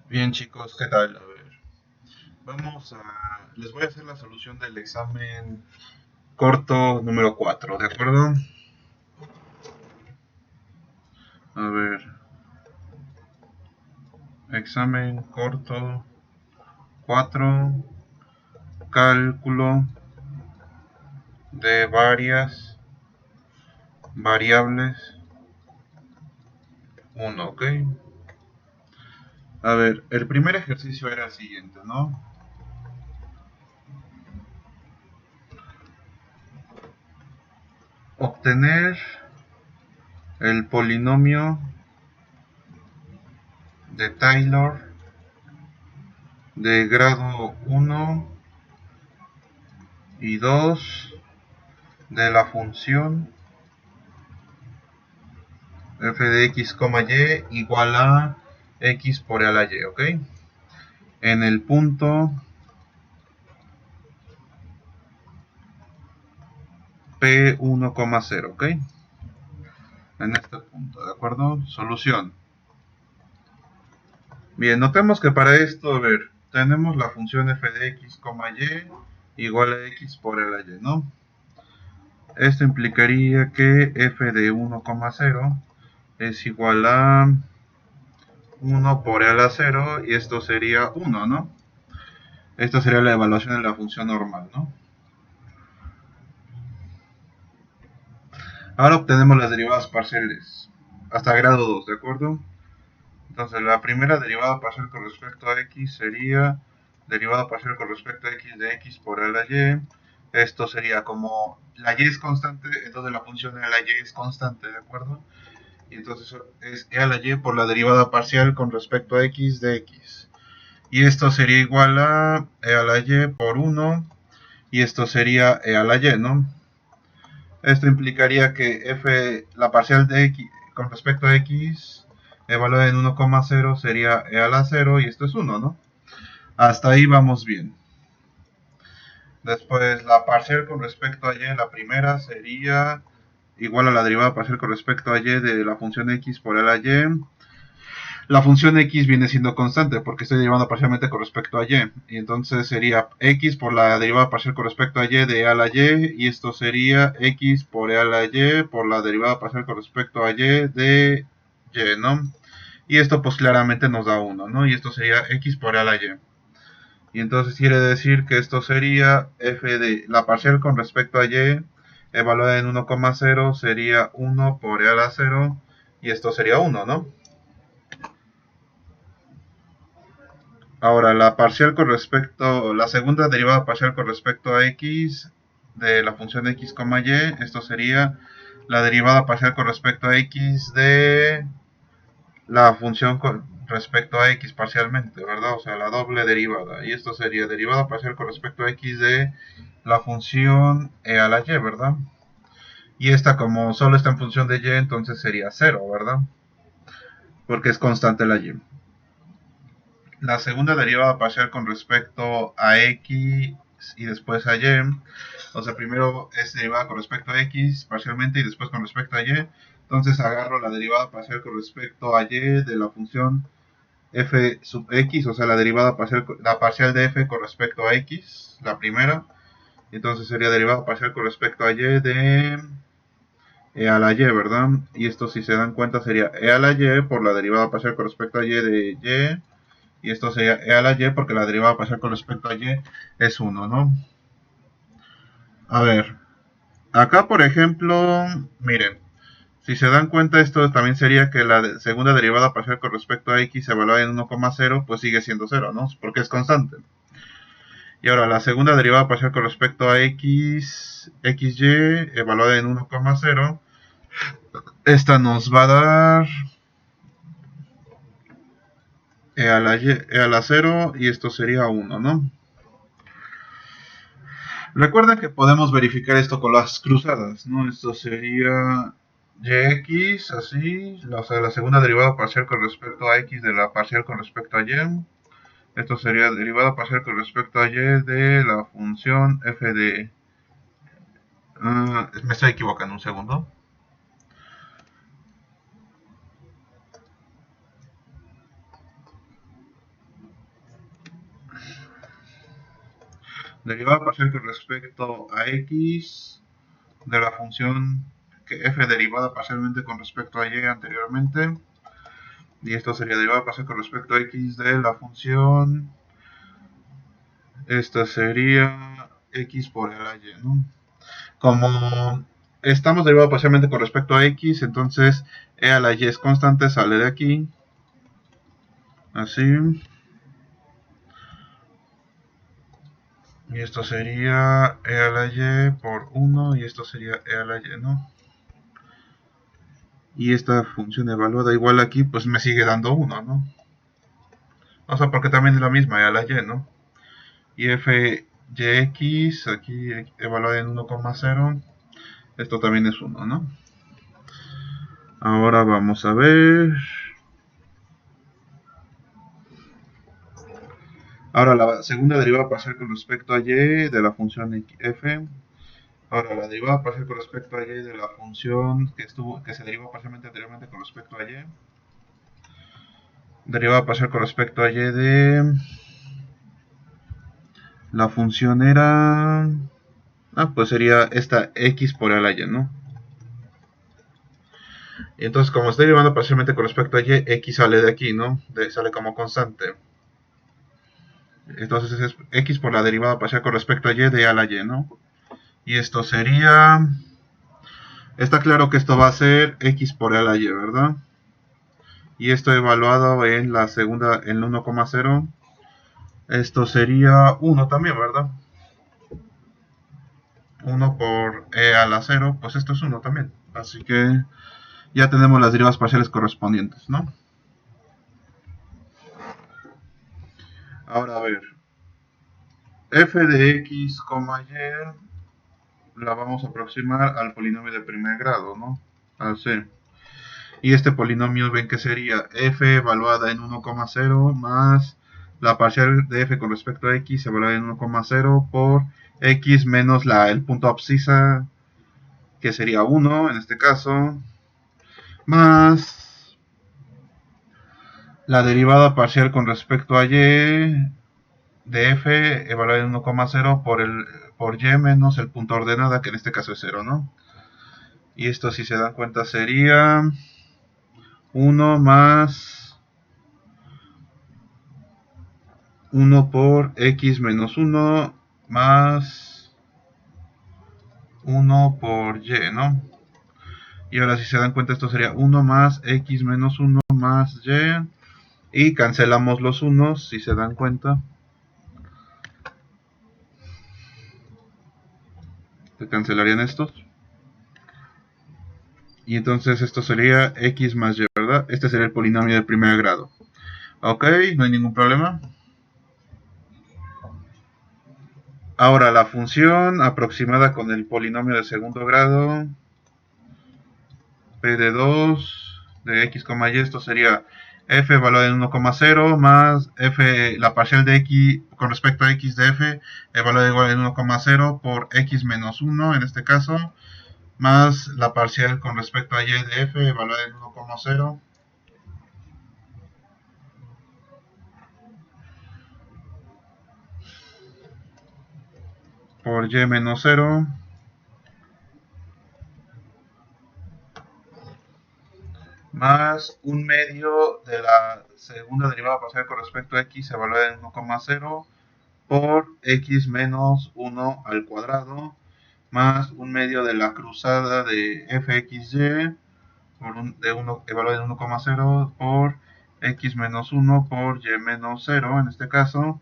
Bien chicos, ¿qué tal? A ver, les voy a hacer la solución del examen corto número 4, ¿de acuerdo? A ver, examen corto 4, cálculo de varias variables 1, ¿ok? A ver, el primer ejercicio era el siguiente, ¿no? Obtener el polinomio de Taylor de grado 1 y 2 de la función f de x, y igual a x por a la y, ¿ok? En el punto P1,0, ¿ok? En este punto, ¿de acuerdo? Solución. Bien, notemos que para esto, a ver, tenemos la función f de x, y igual a x por a la y, ¿no? Esto implicaría que f de 1,0 es igual a 1 por a la 0 y esto sería 1, ¿no? Esto sería la evaluación de la función normal, ¿no? Ahora obtenemos las derivadas parciales hasta grado 2, ¿de acuerdo? Entonces la primera derivada parcial con respecto a x sería derivada parcial con respecto a x de x por a la y. Esto sería como la y es constante, entonces la función de la y es constante, ¿de acuerdo? Y entonces es e a la y por la derivada parcial con respecto a x de x. Y esto sería igual a e a la y por 1 y esto sería e a la y, ¿no? Esto implicaría que f, la parcial de x con respecto a x evaluada en 1,0 sería e a la 0 y esto es 1, ¿no? Hasta ahí vamos bien. Después la parcial con respecto a y, la primera sería igual a la derivada parcial con respecto a y de la función x por a la y. La función x viene siendo constante porque estoy derivando parcialmente con respecto a y. Y entonces sería x por la derivada parcial con respecto a y de e a la y. Y esto sería x por e a la y por la derivada parcial con respecto a y de y, ¿no? Y esto pues claramente nos da 1, ¿no? Y esto sería x por e a la y. Y entonces quiere decir que esto sería f de la parcial con respecto a y evaluada en 1,0 sería 1 por e a la 0 y esto sería 1, ¿no? Ahora, la segunda derivada parcial con respecto a x de la función x, y, esto sería la derivada parcial con respecto a x de la función con respecto a x parcialmente, ¿verdad? O sea, la doble derivada. Y esto sería derivada parcial con respecto a x de la función e a la y, ¿verdad? Y esta como solo está en función de y, entonces sería 0, ¿verdad? Porque es constante la y. La segunda derivada parcial con respecto a x y después a y. O sea, primero es derivada con respecto a x parcialmente y después con respecto a y. Entonces agarro la derivada parcial con respecto a y de la función f sub x, o sea, la derivada parcial, la parcial de f con respecto a x, la primera. Entonces sería derivada parcial con respecto a y de e a la y, ¿verdad? Y esto, si se dan cuenta, sería e a la y por la derivada parcial con respecto a y de y esto sería e a la y porque la derivada parcial con respecto a y es 1, ¿no? A ver, acá por ejemplo, miren, si se dan cuenta esto también sería que la segunda derivada parcial con respecto a x evaluada en 1,0 pues sigue siendo 0, ¿no? Porque es constante. Y ahora la segunda derivada parcial con respecto a xy evaluada en 1,0, esta nos va a dar e a la 0 y esto sería 1, ¿no? Recuerda que podemos verificar esto con las cruzadas, ¿no? Esto sería yx, así, o sea, la segunda derivada parcial con respecto a x de la parcial con respecto a y. Esto sería derivada parcial con respecto a y de la función f de... me estoy equivocando un segundo. derivada parcial con respecto a x de la función que f derivada parcialmente con respecto a y anteriormente. Y esto sería derivada parcial con respecto a x de la función. Esta sería x por el a y, ¿no? Como estamos derivando parcialmente con respecto a x, entonces e a la y es constante, sale de aquí. Así. Y esto sería e a la y por 1 y esto sería e a la y, ¿no? Y esta función evaluada igual aquí, pues me sigue dando 1, ¿no? O sea, porque también es la misma, e a la y, ¿no? Y f yx, aquí evaluada en 1,0, esto también es 1, ¿no? Ahora vamos a ver. Ahora la segunda derivada parcial con respecto a y de la función f. Ahora la derivada parcial con respecto a y de la función que se derivó parcialmente anteriormente con respecto a y. Derivada parcial con respecto a y de la función era... pues sería esta x por a la y, ¿no? Y entonces como está derivando parcialmente con respecto a y, x sale de aquí, ¿no? Sale como constante. Entonces es x por la derivada parcial con respecto a y de a la y, ¿no? Y esto sería... Está claro que esto va a ser x por a la y, ¿verdad? Y esto evaluado en la segunda, en 1,0. Esto sería 1 también, ¿verdad? 1 por e a la 0, pues esto es 1 también. Así que ya tenemos las derivadas parciales correspondientes, ¿no? Ahora a ver, f de x, y la vamos a aproximar al polinomio de primer grado, ¿no? Al c. Y este polinomio ven que sería f evaluada en 1,0 más la parcial de f con respecto a x evaluada en 1,0 por x menos el punto abscisa, que sería 1 en este caso, más la derivada parcial con respecto a y de f evaluada en 1,0 por y menos el punto ordenada, que en este caso es 0, ¿no? Y esto, si se dan cuenta, sería 1 más 1 por x menos 1 más 1 por y, ¿no? Y ahora, si se dan cuenta, esto sería 1 más x menos 1 más y. Y cancelamos los unos, si se dan cuenta. Se cancelarían estos. Y entonces esto sería x más y, ¿verdad? Este sería el polinomio de primer grado. Ok, no hay ningún problema. Ahora la función aproximada con el polinomio de segundo grado, p de 2 de x, y, esto sería f evaluada en 1,0 más f, la parcial de x con respecto a x de f evaluada igual en 1,0 por x menos 1 en este caso, más la parcial con respecto a y de f evaluada en 1,0 por y menos 0 más un medio de la segunda derivada parcial con respecto a x evaluada en 1,0 por x menos 1 al cuadrado más un medio de la cruzada de fxy de 1 evaluada en 1,0 por x menos 1 por y menos 0 en este caso,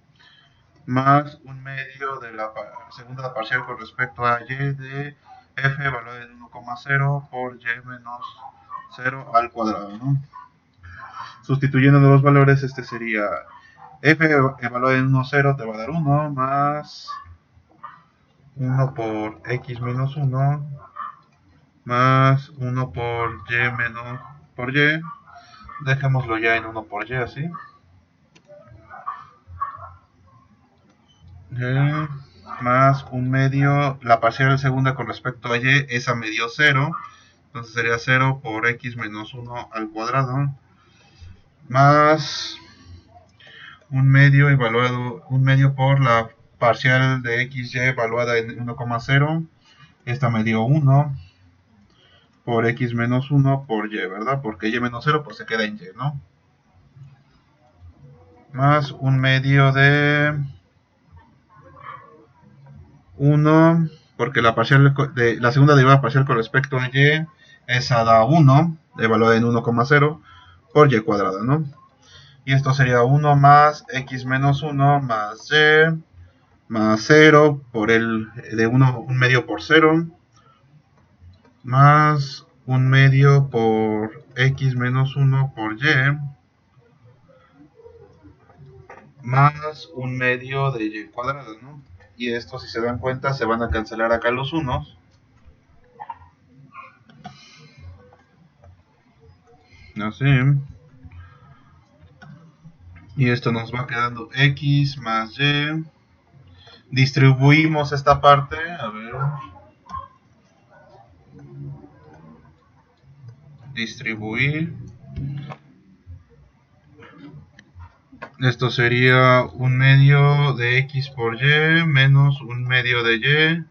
más un medio de la segunda parcial con respecto a y de f evaluada en 1,0 por y menos 0 al cuadrado, ¿no? Sustituyendo los valores, este sería f evaluada en 1,0 te va a dar 1 más 1 por x menos 1 más 1 por y menos por y. Dejémoslo ya en 1 por y así. Más un medio, la parcial segunda con respecto a y, esa me dio 0. Entonces sería 0 por x menos 1 al cuadrado. Más un medio evaluado, un medio por la parcial de xy evaluada en 1,0. Esta me dio 1 por x menos 1 por y, ¿verdad? Porque y menos 0 pues se queda en y, ¿no? Más un medio de 1, porque la segunda derivada parcial con respecto a y, esa da 1, evaluada en 1,0 por y cuadrada, ¿no? Y esto sería 1 más x menos 1 más y más 0 por el de 1, un medio por 0, más un medio por x menos 1 por y, más un medio de y cuadrada, ¿no? Y esto, si se dan cuenta, se van a cancelar acá los unos. Así. Y esto nos va quedando x más y. Distribuimos esta parte. A ver. Distribuir. Esto sería un medio de x por y menos un medio de y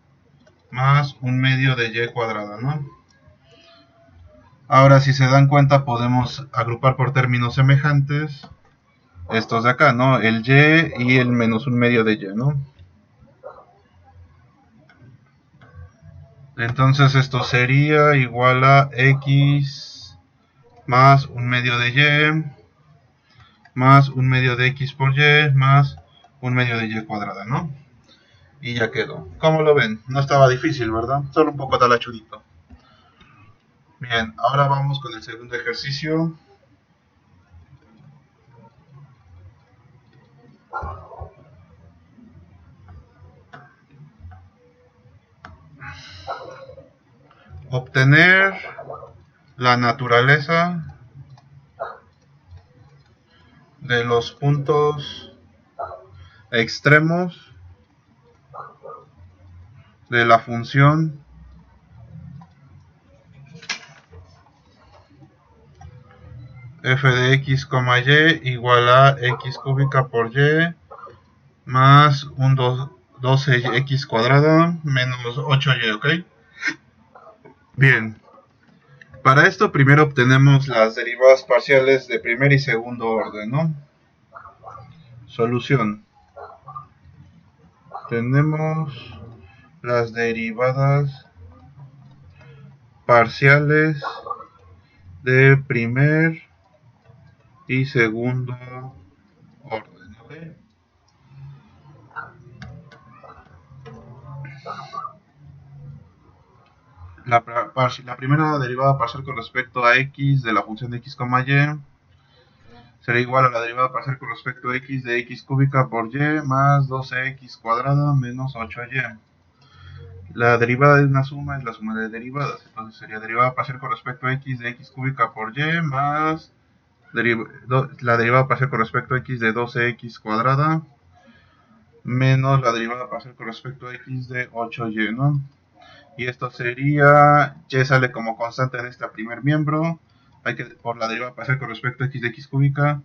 más un medio de y cuadrada, ¿no? Ahora, si se dan cuenta, podemos agrupar por términos semejantes estos de acá, ¿no? El y el menos un medio de y, ¿no? Entonces esto sería igual a x más un medio de y más un medio de x por y más un medio de y cuadrada, ¿no? Y ya quedó. ¿Cómo lo ven? No estaba difícil, ¿verdad? Solo un poco talachudito. Bien, ahora vamos con el segundo ejercicio. Obtener la naturaleza de los puntos extremos de la función f de x, y igual a x cúbica por y más un 12x cuadrada menos 8y, ¿ok? Bien, para esto primero obtenemos las derivadas parciales de primer y segundo orden, ¿no? Solución. Tenemos las derivadas parciales de primer y segundo orden, ¿ok? La primera derivada parcial con respecto a x de la función de x, y será igual a la derivada parcial con respecto a x de x cúbica por y más 12x cuadrada menos 8y. La derivada de una suma es la suma de derivadas, entonces sería derivada parcial con respecto a x de x cúbica por y más la derivada parcial con respecto a x de 12x cuadrada menos la derivada parcial con respecto a x de 8y, ¿no? Y esto sería, y sale como constante en este primer miembro, hay que por la derivada parcial con respecto a x de x cúbica,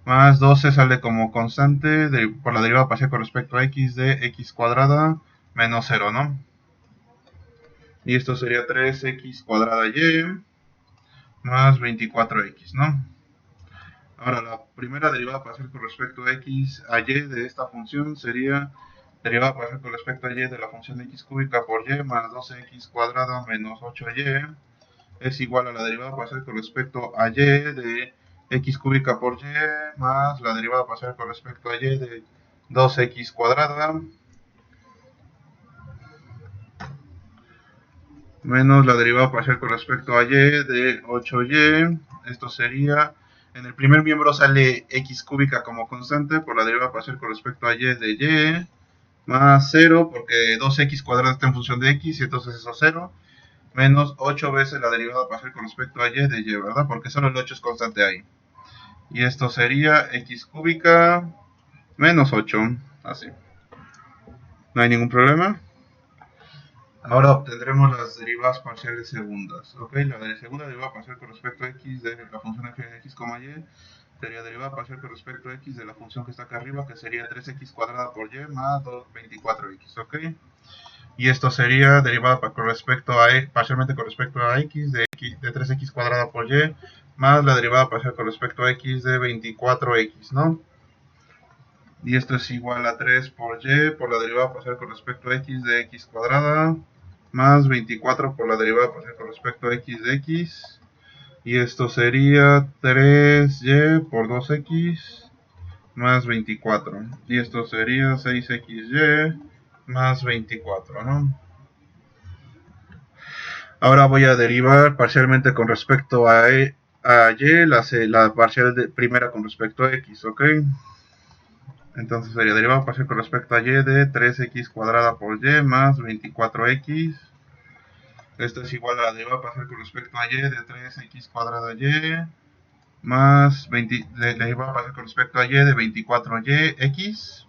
más 12 sale como constante por la derivada parcial con respecto a x de x cuadrada menos 0, ¿no? Y esto sería 3x cuadrada y más 24x, ¿no? Ahora, la primera derivada parcial con respecto a x a y de esta función sería derivada parcial con respecto a y de la función de x cúbica por y más 12x cuadrada menos 8y es igual a la derivada parcial con respecto a y de x cúbica por y más la derivada parcial con respecto a y de 2x cuadrada menos la derivada parcial con respecto a y de 8y. Esto sería, en el primer miembro sale x cúbica como constante por la derivada parcial con respecto a y de y más 0 porque 2x cuadrada está en función de x y entonces eso 0 menos 8 veces la derivada parcial con respecto a y de y, ¿verdad? Porque solo el 8 es constante ahí. Y esto sería x cúbica menos 8, así. No hay ningún problema. Ahora obtendremos las derivadas parciales segundas. ¿Ok? La de segunda derivada parcial con respecto a x de la función f de x, y sería derivada parcial con respecto a x de la función que está acá arriba, que sería 3x cuadrada por y más 24x, ¿ok? Y esto sería derivada con respecto a parcialmente con respecto a x de 3x cuadrada por y más la derivada parcial con respecto a x de 24x, ¿no? Y esto es igual a 3 por y por la derivada parcial con respecto a x de x cuadrada más 24 por la derivada parcial con respecto a x de x. Y esto sería 3y por 2x más 24. Y esto sería 6xy más 24, ¿no? Ahora voy a derivar parcialmente con respecto a y la parcial primera con respecto a x, ¿ok? Entonces sería derivada parcial con respecto a y de 3x cuadrada por y más 24x. Esto es igual a la derivada parcial con respecto a y de 3x cuadrada y más la derivada parcial con respecto a y de 24yx.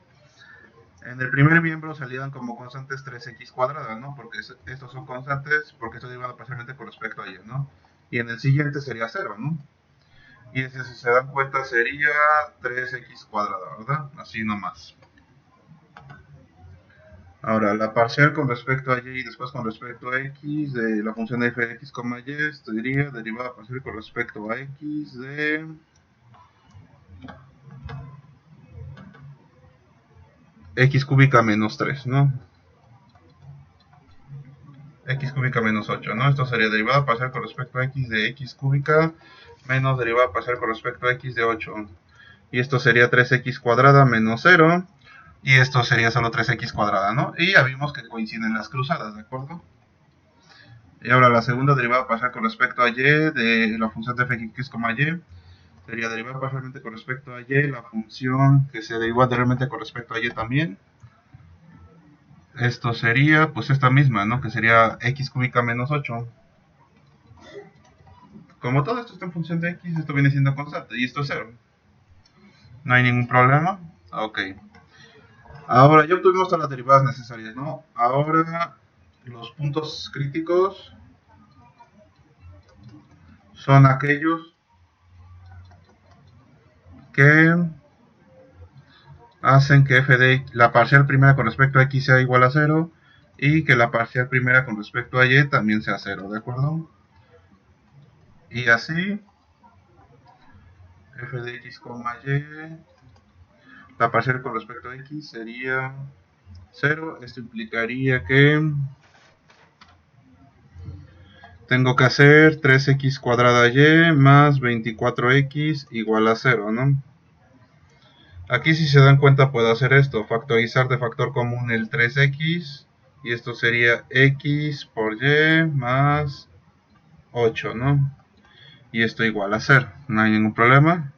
En el primer miembro salían como constantes 3x cuadrada, ¿no? Porque estos son constantes, porque esto derivado parcialmente con respecto a y, ¿no? Y en el siguiente sería 0, ¿no? Y ese, si se dan cuenta, sería 3x cuadrada, ¿verdad? Así nomás. Ahora, la parcial con respecto a y y después con respecto a x de la función de f de x, y, esto diría derivada parcial con respecto a x de x cúbica menos 3, ¿no? X cúbica menos 8, ¿no? Esto sería derivada parcial con respecto a x de x cúbica menos derivada parcial con respecto a x de 8. Y esto sería 3x cuadrada menos 0. Y esto sería solo 3x cuadrada, ¿no? Y ya vimos que coinciden las cruzadas, ¿de acuerdo? Y ahora la segunda derivada parcial con respecto a y de la función de f de x, y sería derivada parcialmente con respecto a y la función que se derivó anteriormente con respecto a y también. Esto sería pues esta misma, ¿no? Que sería x cúbica menos 8. Como todo esto está en función de x, esto viene siendo constante y esto es 0. ¿No hay ningún problema? Ok. Ahora ya obtuvimos todas las derivadas necesarias, ¿no? Ahora los puntos críticos son aquellos que hacen que f de la parcial primera con respecto a x sea igual a 0 y que la parcial primera con respecto a y también sea 0, ¿de acuerdo? Y así f de x, y, la parcial con respecto a x sería 0. Esto implicaría que tengo que hacer 3x cuadrada y más 24x igual a 0, ¿no? Aquí si se dan cuenta puedo hacer esto, factorizar de factor común el 3x y esto sería x por y más 8, ¿no? Y esto igual a 0, no hay ningún problema.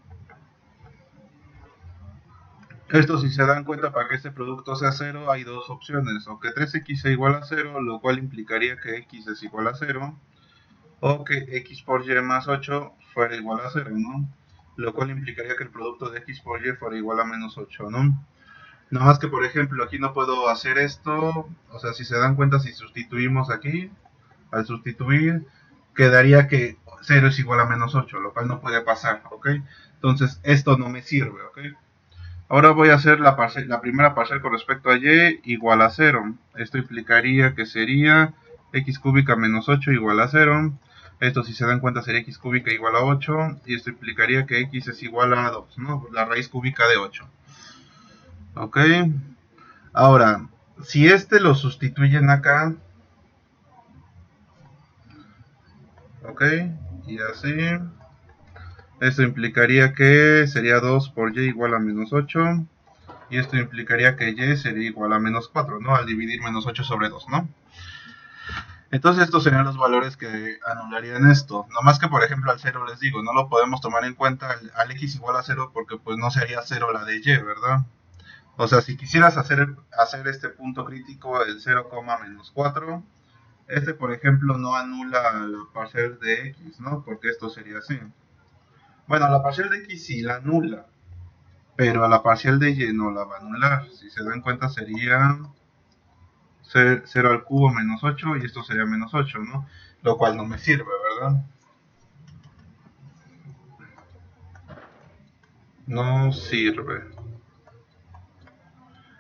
Esto si se dan cuenta, para que este producto sea 0 hay dos opciones, o que 3x sea igual a 0, lo cual implicaría que x es igual a 0, o que x por y más 8 fuera igual a 0, ¿no? Lo cual implicaría que el producto de x por y fuera igual a menos 8, ¿no? Nada más que, por ejemplo, aquí no puedo hacer esto, o sea, si se dan cuenta, si sustituimos aquí, al sustituir, quedaría que 0 es igual a menos 8, lo cual no puede pasar, ¿ok? Entonces, esto no me sirve, ¿ok? Ahora voy a hacer la primera parcial con respecto a y igual a 0. Esto implicaría que sería x cúbica menos 8 igual a 0. Esto, si se dan cuenta, sería x cúbica igual a 8. Y esto implicaría que x es igual a 2, ¿no? La raíz cúbica de 8. ¿Ok? Ahora, si este lo sustituyen acá, ¿ok? Y así, esto implicaría que sería 2 por y igual a menos 8. Y esto implicaría que y sería igual a menos 4, ¿no? Al dividir menos 8 sobre 2, ¿no? Entonces estos serían los valores que anularían esto. No más que, por ejemplo, al 0 les digo, no lo podemos tomar en cuenta al x igual a 0 porque pues no sería 0 la de y, ¿verdad? O sea, si quisieras hacer este punto crítico, el 0, menos 4, este, por ejemplo, no anula la parcial de x, ¿no? Porque esto sería así. Bueno, la parcial de x sí la anula, pero a la parcial de y no la va a anular. Si se dan cuenta sería 0 al cubo menos 8 y esto sería menos 8, ¿no? Lo cual no me sirve, ¿verdad? No sirve.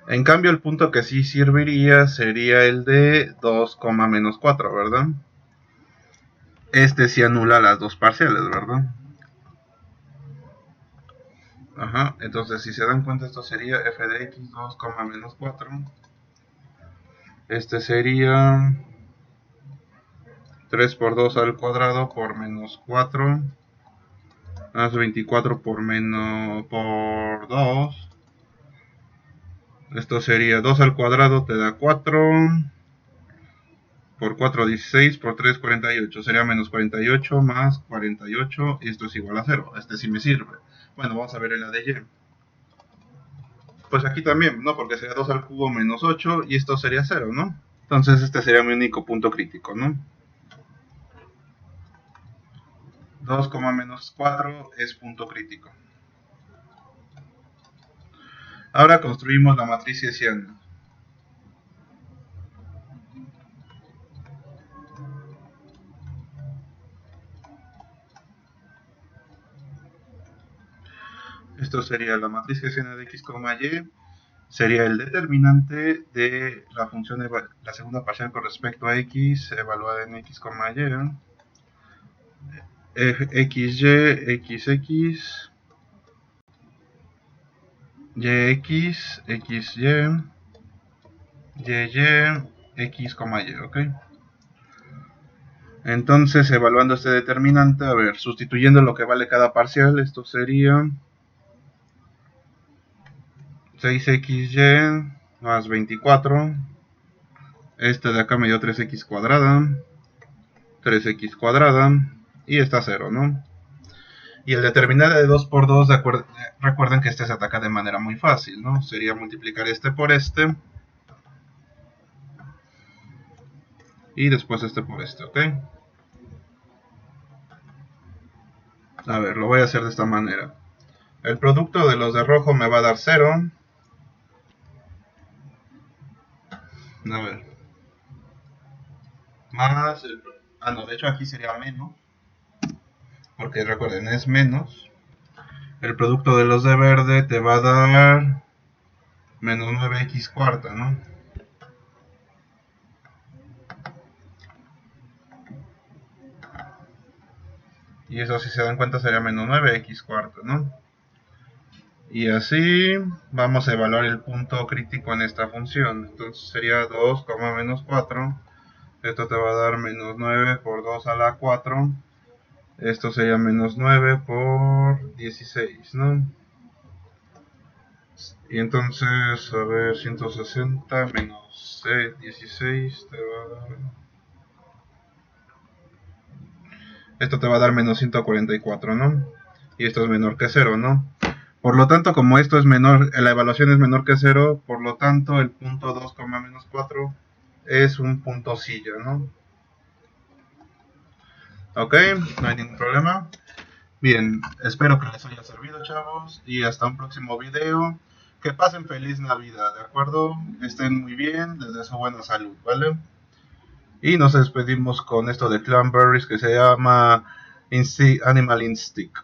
En cambio, el punto que sí serviría sería el de 2, menos 4, ¿verdad? Este sí anula las dos parciales, ¿verdad? Ajá, entonces si se dan cuenta, esto sería f de x 2, menos 4. Este sería 3 por 2 al cuadrado por menos 4 más 24 por 2. Esto sería 2 al cuadrado te da 4 por 4 16 por 3 48. Sería menos 48 más 48 y esto es igual a 0. Este sí me sirve. Bueno, vamos a ver en la de y. Pues aquí también, ¿no? Porque sería 2 al cubo menos 8 y esto sería 0, ¿no? Entonces este sería mi único punto crítico, ¿no? 2, menos 4 es punto crítico. Ahora construimos la matriz hessiana. Esto sería la matriz hessiana de x, y. Sería el determinante de la función, la segunda parcial con respecto a x evaluada en x, y. xy, xx, yx, xy, yy, x, y, ¿ok? Entonces, evaluando este determinante, a ver, sustituyendo lo que vale cada parcial, esto sería 6xy más 24. Este de acá me dio 3x cuadrada, 3x cuadrada, y está 0, ¿no? Y el determinante de 2 por 2, recuerden que este se ataca de manera muy fácil, ¿no? Sería multiplicar este por este, y después este por este, ¿ok? A ver, lo voy a hacer de esta manera. El producto de los de rojo me va a dar 0. A ver. Más el... Ah, no, de hecho aquí sería menos. Porque recuerden, es menos. El producto de los de verde te va a dar menos 9x cuarta, ¿no? Y eso, si se dan cuenta, sería menos 9x cuarta, ¿no? Y así vamos a evaluar el punto crítico en esta función. Entonces sería 2, menos 4. Esto te va a dar menos 9 por 2 a la 4. Esto sería menos 9 por 16, ¿no? Y entonces, a ver, 160 menos 16 te va a dar... Esto te va a dar menos 144, ¿no? Y esto es menor que 0, ¿no? Por lo tanto, como esto es menor, la evaluación es menor que 0, por lo tanto el punto 2, menos 4 es un punto silla, ¿no? Ok, no hay ningún problema. Bien, espero que les haya servido, chavos, y hasta un próximo video. Que pasen feliz Navidad, ¿de acuerdo? Estén muy bien, les deseo buena salud, ¿vale? Y nos despedimos con esto de Cranberries que se llama Animal Instinct.